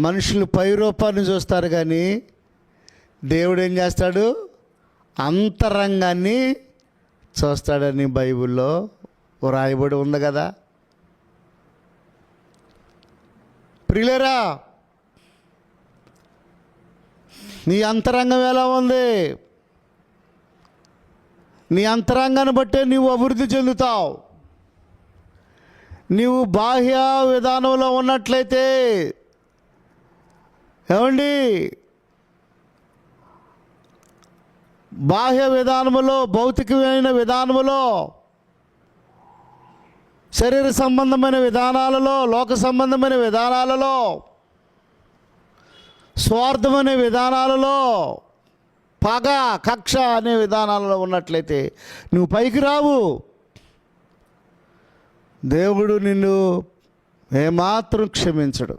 మనుషులు పై రూపాన్ని చూస్తారు, కానీ దేవుడు ఏం చేస్తాడు? అంతరంగాన్ని చూస్తాడని బైబిల్లో వ్రాయబడి ఉంది కదా. ప్రియులారా, నీ అంతరంగం ఎలా ఉంది? నీ అంతరంగాన్ని బట్టే నీవు అభివృద్ధి చెందుతావు. నీవు బాహ్య విధానంలో ఉన్నట్లయితే, ఏమండి, బాహ్య విధానములో, భౌతికమైన విధానములో, శరీర సంబంధమైన విధానాలలో, లోక సంబంధమైన విధానాలలో, స్వార్థమనే విధానాలలో, పగ, కక్ష అనే విధానాలలో ఉన్నట్లయితే నువ్వు పైకి రావు. దేవుడు నిన్ను ఏమాత్రం క్షమించడు.